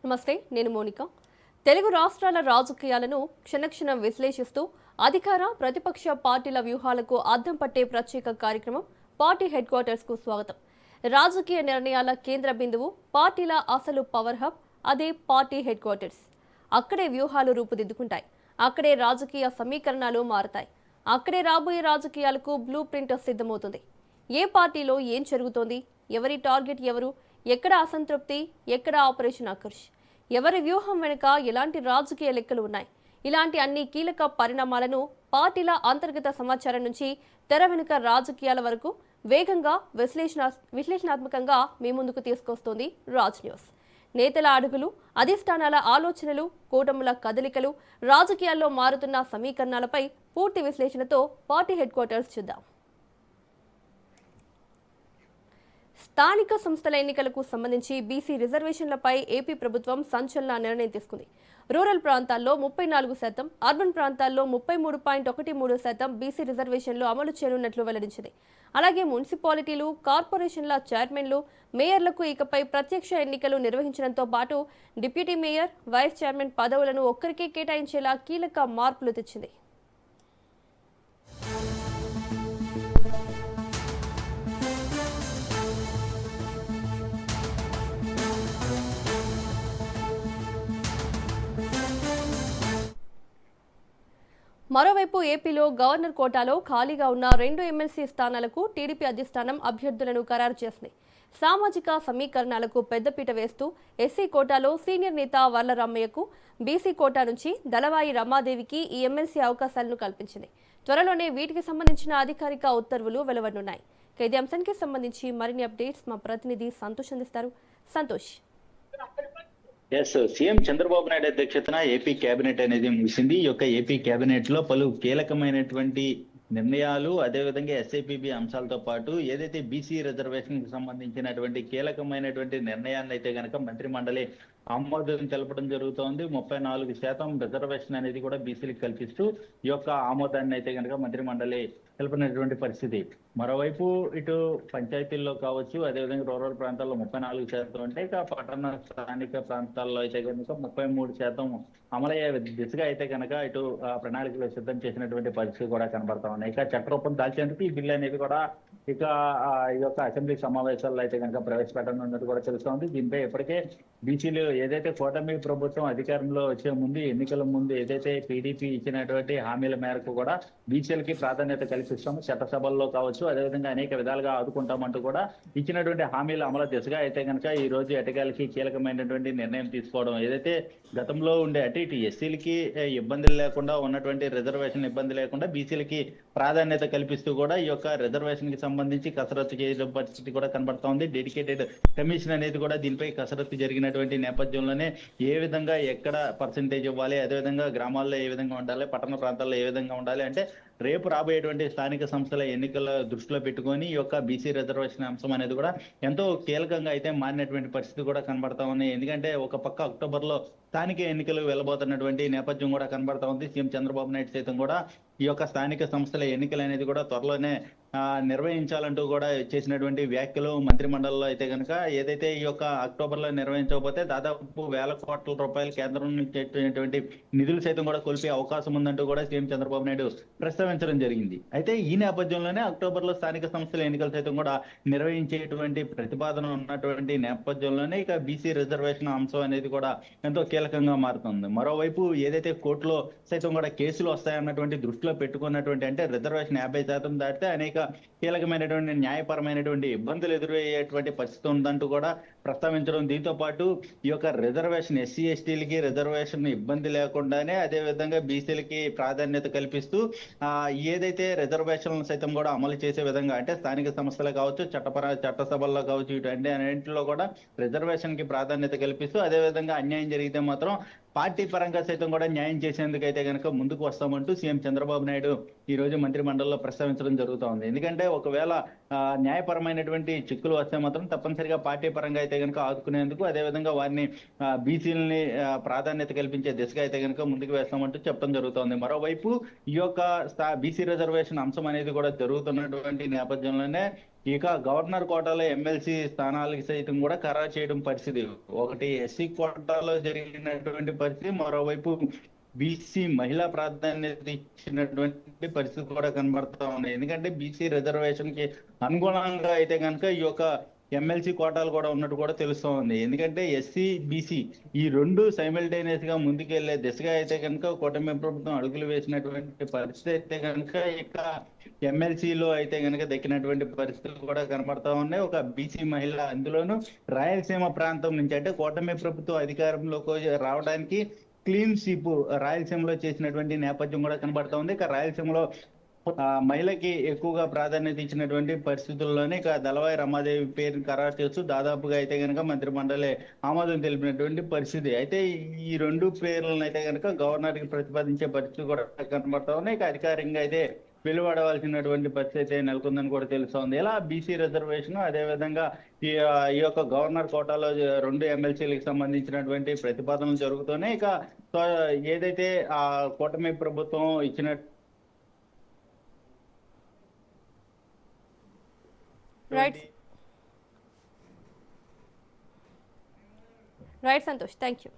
నమస్తే, నేను మోనిక. తెలుగు రాష్ట్రాల రాజకీయాలను క్షణక్షణం విశ్లేషిస్తూ అధికార ప్రతిపక్ష పార్టీల వ్యూహాలకు అద్దం పట్టే ప్రత్యేక కార్యక్రమం పార్టీ హెడ్ క్వార్టర్స్కు స్వాగతం. రాజకీయ నిర్ణయాల కేంద్ర బిందువు పార్టీల అసలు పవర్ హబ్ అదే పార్టీ హెడ్ క్వార్టర్స్. అక్కడే వ్యూహాలు రూపుదిద్దుకుంటాయి, అక్కడే రాజకీయ సమీకరణాలు మారతాయి, అక్కడే రాబోయే రాజకీయాలకు బ్లూ ప్రింట్ సిద్ధమవుతుంది. ఏ పార్టీలో ఏం జరుగుతోంది, ఎవరి టార్గెట్ ఎవరు, ఎక్కడ అసంతృప్తి, ఎక్కడ ఆపరేషన్ ఆకర్ష్, ఎవరి వ్యూహం వెనుక ఎలాంటి రాజకీయ లెక్కలు ఉన్నాయి, ఇలాంటి అన్ని కీలక పరిణామాలను పార్టీల అంతర్గత సమాచారం నుంచి తెర వెనుక రాజకీయాల వరకు వేగంగా విశ్లేషణాత్మకంగా మీ ముందుకు తీసుకొస్తోంది రాజ్ న్యూస్. నేతల అడుగులు, అధిష్టానాల ఆలోచనలు, కూటముల కదలికలు, రాజకీయాల్లో మారుతున్న సమీకరణాలపై పూర్తి విశ్లేషణతో పార్టీ హెడ్ క్వార్టర్స్ చూద్దాం. స్థానిక సంస్థల ఎన్నికలకు సంబంధించి బీసీ రిజర్వేషన్లపై ఏపీ ప్రభుత్వం సంచలన నిర్ణయం తీసుకుంది. రూరల్ ప్రాంతాల్లో 34%, అర్బన్ ప్రాంతాల్లో 33.13% బీసీ రిజర్వేషన్లు అమలు చేయనున్నట్లు వెల్లడించింది. అలాగే మున్సిపాలిటీలు, కార్పొరేషన్ల చైర్మన్లు, మేయర్లకు ఇకపై ప్రత్యక్ష ఎన్నికలు నిర్వహించడంతో పాటు డిప్యూటీ మేయర్, వైస్ చైర్మన్ పదవులను ఒక్కరికే కేటాయించేలా కీలక మార్పులు తెచ్చింది. మరోవైపు ఏపీలో గవర్నర్ కోటాలో ఖాళీగా ఉన్న 2 ఎమ్మెల్సీ స్థానాలకు టీడీపీ అధిష్టానం అభ్యర్థులను ఖరారు చేసింది. సామాజిక సమీకరణాలకు పెద్దపీట వేస్తూ ఎస్సీ కోటాలో సీనియర్ నేత వర్లరామయ్యకు, బీసీ కోటా నుంచి దళవాయి రమాదేవికి ఈ ఎమ్మెల్సీ అవకాశాలను కల్పించింది. త్వరలోనే వీటికి సంబంధించిన అధికారిక ఉత్తర్వులు వెలువడనున్నాయి. ఇదే అంశానికి సంబంధించి మరిన్ని అప్డేట్స్ మా ప్రతినిధి సంతోష్ అందిస్తారు. సంతోష్. సీఎం చంద్రబాబు నాయుడు అధ్యక్షతన ఏపీ కేబినెట్ అనేది ముగిసింది. ఈ యొక్క ఏపీ కేబినెట్ లో పలు కీలకమైనటువంటి నిర్ణయాలు, అదేవిధంగా ఎస్ఐపిబి అంశాలతో పాటు ఏదైతే బీసీ రిజర్వేషన్ కి సంబంధించినటువంటి కీలకమైనటువంటి నిర్ణయాన్ని అయితే కనుక మంత్రి మండలి ఆమోదం తెలపడం జరుగుతోంది. 34% రిజర్వేషన్ అనేది కూడా బీసీలకు కల్పిస్తూ ఈ యొక్క ఆమోదాన్ని అయితే కనుక మంత్రి మండలి తెలిపినటువంటి పరిస్థితి. మరోవైపు ఇటు పంచాయతీల్లో కావచ్చు, అదేవిధంగా రూరల్ ప్రాంతాల్లో 34% అంటే ఇక పట్టణ స్థానిక ప్రాంతాల్లో అయితే కనుక 33% అమలయ్యే దిశగా అయితే కనుక ఇటు ప్రణాళికలు సిద్ధం చేసినటువంటి పరిస్థితి కూడా కనబడతా ఉన్నాయి. ఇక చట్టరూపం దాల్చేందుకు ఈ బిల్లు అనేది కూడా ఇక ఈ యొక్క అసెంబ్లీ సమావేశాల్లో అయితే కనుక ప్రవేశపెట్టనున్నట్టు కూడా తెలుస్తోంది. దీనిపై ఇప్పటికే బీసీలు ఏదైతే కూటమి ప్రభుత్వం అధికారంలో వచ్చే ముందు, ఎన్నికల ముందు ఏదైతే టీడీపీ ఇచ్చినటువంటి హామీల మేరకు కూడా బీసీలకి ప్రాధాన్యత కల్పిస్తాము, చట్టసభల్లో కావచ్చు, అదేవిధంగా అనేక విధాలుగా ఆదుకుంటామంటూ కూడా ఇచ్చినటువంటి హామీల అమలు దిశగా అయితే కనుక ఈ రోజు ఎటకాలకి కీలకమైనటువంటి నిర్ణయం తీసుకోవడం, ఏదైతే గతంలో ఉండే అటు ఇటు ఎస్సీలకి ఇబ్బందులు లేకుండా ఉన్నటువంటి రిజర్వేషన్ ఇబ్బంది లేకుండా బీసీలకి ప్రాధాన్యత కల్పిస్తూ కూడా ఈ యొక్క రిజర్వేషన్ కి సంబంధించి కసరత్తు చేయడం పరిస్థితి కూడా కనబడుతోంది. డెడికేటెడ్ కమిషన్ అనేది కూడా దీనిపై కసరత్తు జరిగినటువంటి నేపథ్యంలోనే ఏ విధంగా ఎక్కడ పర్సెంటేజ్ ఇవ్వాలి, అదేవిధంగా గ్రామాల్లో ఏ విధంగా ఉండాలి, పట్టణ ప్రాంతాల్లో ఏ విధంగా ఉండాలి అంటే రేపు రాబోయేటువంటి స్థానిక సంస్థల ఎన్నికల దృష్టిలో పెట్టుకొని ఈ యొక్క బీసీ రిజర్వేషన్ అంశం అనేది కూడా ఎంతో కీలకంగా అయితే మారినటువంటి పరిస్థితి కూడా కనబడతా ఉన్నాయి. ఎందుకంటే ఒక పక్క అక్టోబర్లో స్థానిక ఎన్నికలు వెళ్ళబోతున్నటువంటి నేపథ్యం కూడా కనబడతా ఉంది. సీఎం చంద్రబాబు నాయుడు సైతం కూడా ఈ యొక్క స్థానిక సంస్థల ఎన్నికలు అనేది కూడా త్వరలోనే నిర్వహించాలంటూ కూడా చేసినటువంటి వ్యాఖ్యలు మంత్రి మండలిలో అయితే కనుక ఏదైతే ఈ యొక్క అక్టోబర్లో నిర్వహించకపోతే దాదాపు వేల కోట్ల రూపాయలు కేంద్రం నుంచి నిధులు సైతం కూడా కోల్పోయే అవకాశం ఉందంటూ కూడా సీఎం చంద్రబాబు నాయుడు ప్రస్తావించడం జరిగింది. అయితే ఈ నేపథ్యంలోనే అక్టోబర్లో స్థానిక సంస్థల ఎన్నికలు సైతం కూడా నిర్వహించేటువంటి ప్రతిపాదన ఉన్నటువంటి నేపథ్యంలోనే ఇక బీసీ రిజర్వేషన్ అంశం అనేది కూడా ఎంతో కీలకంగా మారుతుంది. మరోవైపు ఏదైతే కోర్టులో సైతం కూడా కేసులు వస్తాయన్నటువంటి దృష్టిలో పెట్టుకున్నటువంటి, అంటే రిజర్వేషన్ 50% దాటితే అనేక కీలకమైనటువంటి న్యాయపరమైనటువంటి ఇబ్బందులు ఎదురయ్యేటువంటి పరిస్థితి ఉందంటూ కూడా ప్రస్తావించడం. దీంతో పాటు ఈ యొక్క రిజర్వేషన్ ఎస్సీ ఎస్టీలకి రిజర్వేషన్ ఇబ్బంది లేకుండానే అదేవిధంగా బీసీలకి ప్రాధాన్యత కల్పిస్తూ ఏదైతే రిజర్వేషన్లను సైతం కూడా అమలు చేసే విధంగా, అంటే స్థానిక సంస్థలు కావచ్చు, చట్టసభల్లో కావచ్చు, ఇటువంటి అన్నింటిలో కూడా రిజర్వేషన్ కి ప్రాధాన్యత కల్పిస్తూ అదేవిధంగా అన్యాయం జరిగితే మాత్రం పార్టీ పరంగా సైతం కూడా న్యాయం చేసేందుకైతే కనుక ముందుకు వస్తామంటూ సీఎం చంద్రబాబు నాయుడు ఈ రోజు మంత్రి మండలిలో ప్రస్తావించడం జరుగుతూ ఉంది. ఎందుకంటే ఒకవేళ న్యాయపరమైనటువంటి చిక్కులు వస్తే మాత్రం తప్పనిసరిగా పార్టీ పరంగా అయితే కనుక ఆదుకునేందుకు, అదేవిధంగా వారిని బీసీలని ప్రాధాన్యత కల్పించే దిశగా అయితే కనుక ముందుకు వేస్తామంటూ చెప్పడం జరుగుతోంది. మరోవైపు ఈ యొక్క బీసీ రిజర్వేషన్ అంశం అనేది కూడా జరుగుతున్నటువంటి నేపథ్యంలోనే ఇక గవర్నర్ కోటాలో ఎమ్మెల్సీ స్థానాలకి సైతం కూడా ఖరారు చేయడం పరిస్థితి. ఒకటి ఎస్సీ కోటాలో జరిగినటువంటి పరిస్థితి, మరోవైపు బీసీ మహిళా ప్రాధాన్యత ఇచ్చినటువంటి పరిస్థితి కూడా కనబడతా ఉన్నాయి. ఎందుకంటే బీసీ రిజర్వేషన్ కి అనుగుణంగా అయితే కనుక ఈ యొక్క ఎమ్మెల్సీ కోటాలు కూడా ఉన్నట్టు కూడా తెలుస్తూ ఉంది. ఎందుకంటే ఎస్సీ బీసీ ఈ రెండు సైమల్టేనియస్ గా ముందుకెళ్లే దిశగా అయితే కనుక కూటమి ప్రభుత్వం అడుగులు వేసినటువంటి పరిస్థితి అయితే కనుక ఇక ఎమ్మెల్సీలో అయితే కనుక దక్కినటువంటి పరిస్థితులు కూడా కనబడతా ఉన్నాయి. ఒక బీసీ మహిళ, అందులోనూ రాయలసీమ ప్రాంతం నుంచి, అంటే కూటమి ప్రభుత్వం అధికారంలోకి రావడానికి క్లీన్ స్వీప్ రాయలసీమలో చేసినటువంటి నేపథ్యం కూడా కనబడతా ఉంది. ఇక రాయలసీమలో మహిళకి ఎక్కువగా ప్రాధాన్యత ఇచ్చినటువంటి పరిస్థితుల్లోనే ఇక దళవాయి రమాదేవి పేరుని ఖరారు చేస్తూ దాదాపుగా అయితే కనుక మంత్రి మండలి ఆమోదం తెలిపినటువంటి పరిస్థితి. అయితే ఈ రెండు పేర్లను అయితే కనుక గవర్నర్ కి ప్రతిపాదించే పరిస్థితి కూడా కనబడతా ఉన్నాయి. ఇక అధికారికంగా అయితే వెలువడవలసినటువంటి పరిస్థితి అయితే నెలకొందని కూడా తెలుస్తోంది. ఇలా బీసీ రిజర్వేషన్, అదేవిధంగా ఈ యొక్క గవర్నర్ కోటాలో రెండు ఎమ్మెల్సీలకు సంబంధించినటువంటి ప్రతిపాదనలు జరుగుతున్నాయి. ఇక ఏదైతే ఆ కూటమి ప్రభుత్వం ఇచ్చిన రైట్ సంతోష్, థ్యాంక్ యూ.